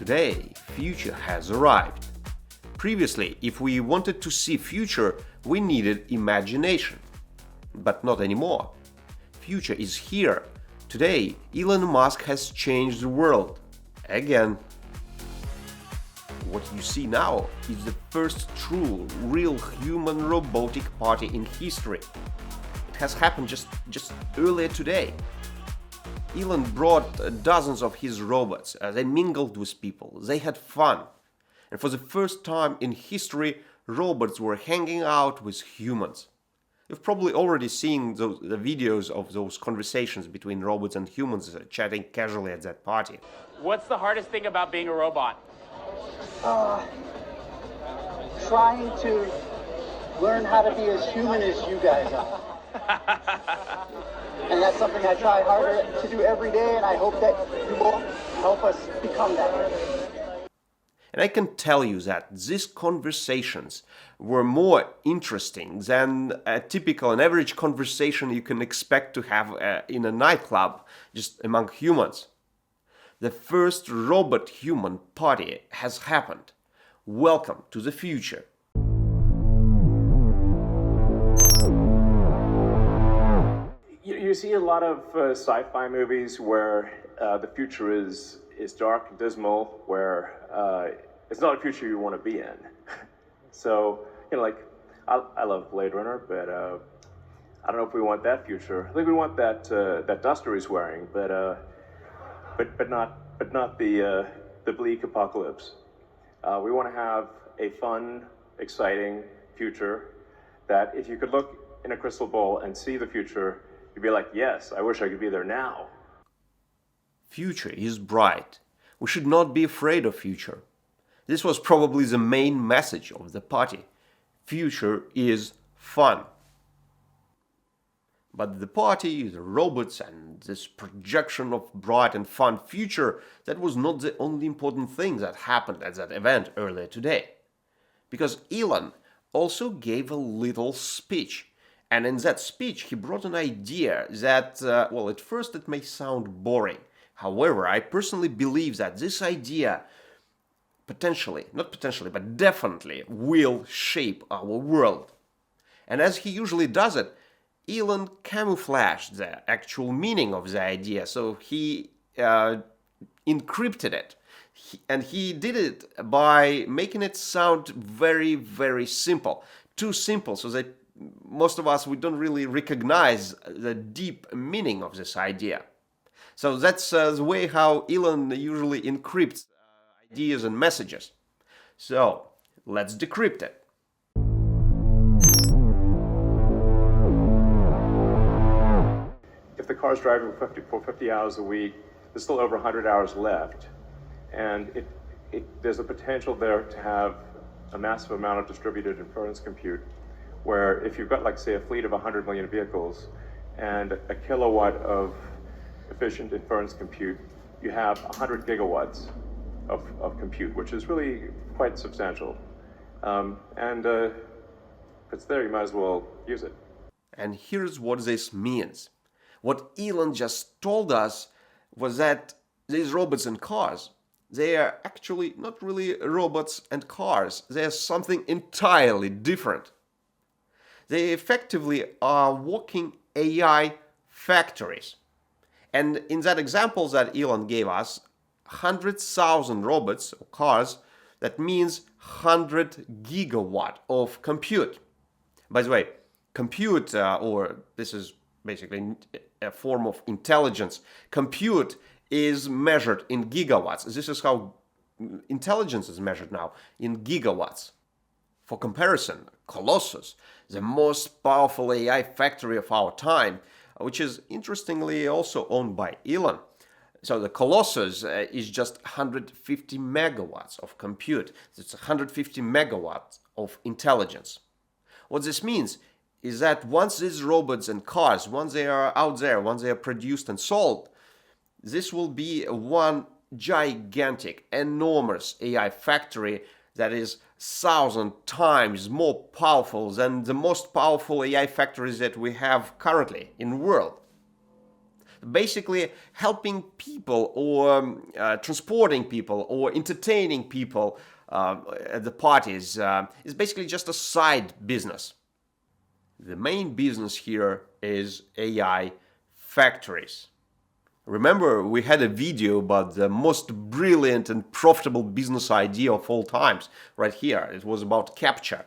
Today, future has arrived. Previously, if we wanted to see future, we needed imagination. But not anymore. Future is here. Today, Elon Musk has changed the world. Again. What you see now is the first true, real human robotic party in history. It has happened just earlier today. Elon brought dozens of his robots. They mingled with people. They had fun. And for the first time in history, robots were hanging out with humans. You've probably already seen the videos of those conversations between robots and humans chatting casually at that party. What's the hardest thing about being a robot? Trying to learn how to be as human as you guys are. And that's something I try harder to do every day, and I hope that you will help us become that way. And I can tell you that these conversations were more interesting than a typical and average conversation you can expect to have in a nightclub, just among humans. The first robot-human party has happened. Welcome to the future. You see a lot of sci-fi movies where the future is dark and dismal, where it's not a future you want to be in. So, I love Blade Runner, but I don't know if we want that future. I think we want that duster he's wearing, but not the bleak apocalypse. We want to have a fun, exciting future that if you could look in a crystal ball and see the future, you'd be like, yes, I wish I could be there now. Future is bright. We should not be afraid of future. This was probably the main message of the party. Future is fun. But the party, the robots, and this projection of bright and fun future, that was not the only important thing that happened at that event earlier today. Because Elon also gave a little speech. And in that speech, he brought an idea that, at first it may sound boring. However, I personally believe that this idea but definitely will shape our world. And as he usually does it, Elon camouflaged the actual meaning of the idea, so he encrypted it. And he did it by making it sound very, very simple. Too simple, so that most of us, we don't really recognize the deep meaning of this idea. So that's the way how Elon usually encrypts ideas and messages. So let's decrypt it. If the car's driving for 50 hours a week, there's still over 100 hours left. And there's a potential there to have a massive amount of distributed inference compute, where if you've got, like, say, a fleet of 100 million vehicles and a kilowatt of efficient inference compute, you have 100 gigawatts of compute, which is really quite substantial. And if it's there, you might as well use it. And here's what this means. What Elon just told us was that these robots and cars, they are actually not really robots and cars. They are something entirely different. They effectively are walking AI factories. And in that example that Elon gave us, 100,000 robots or cars, that means 100 gigawatt of compute. By the way, compute, or this is basically a form of intelligence, compute is measured in gigawatts. This is how intelligence is measured now, in gigawatts. For comparison, Colossus, the most powerful AI factory of our time, which is interestingly also owned by Elon. So the Colossus is just 150 megawatts of compute. It's 150 megawatts of intelligence. What this means is that once these robots and cars, once they are out there, once they are produced and sold, this will be one gigantic, enormous AI factory that is 1,000 times more powerful than the most powerful AI factories that we have currently in the world. basically helping people or transporting people or entertaining people at the parties is basically just a side business. The main business here is AI factories. Remember, we had a video about the most brilliant and profitable business idea of all times right here. It was about capture.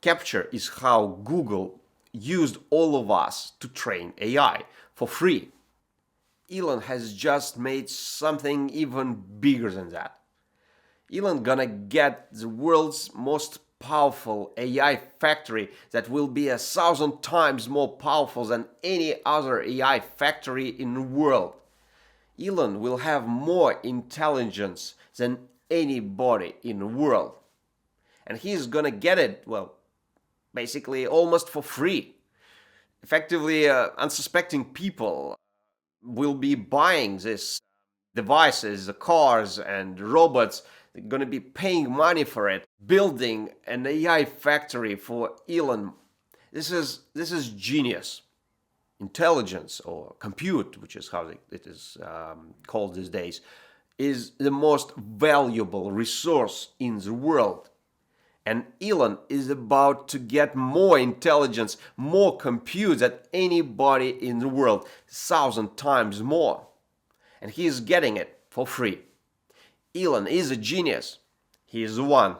Capture is how Google used all of us to train AI for free. Elon has just made something even bigger than that. Elon gonna get the world's most powerful AI factory that will be 1,000 times more powerful than any other AI factory in the world. Elon will have more intelligence than anybody in the world. And he's gonna get it, well, basically almost for free. Effectively, unsuspecting people will be buying these devices, cars and robots. They're going to be paying money for it, building an AI factory for Elon. This is genius. Intelligence, or compute, which is how it is called these days, is the most valuable resource in the world. And Elon is about to get more intelligence, more compute than anybody in the world, 1,000 times more. And he is getting it for free. Elon is a genius. He is the one.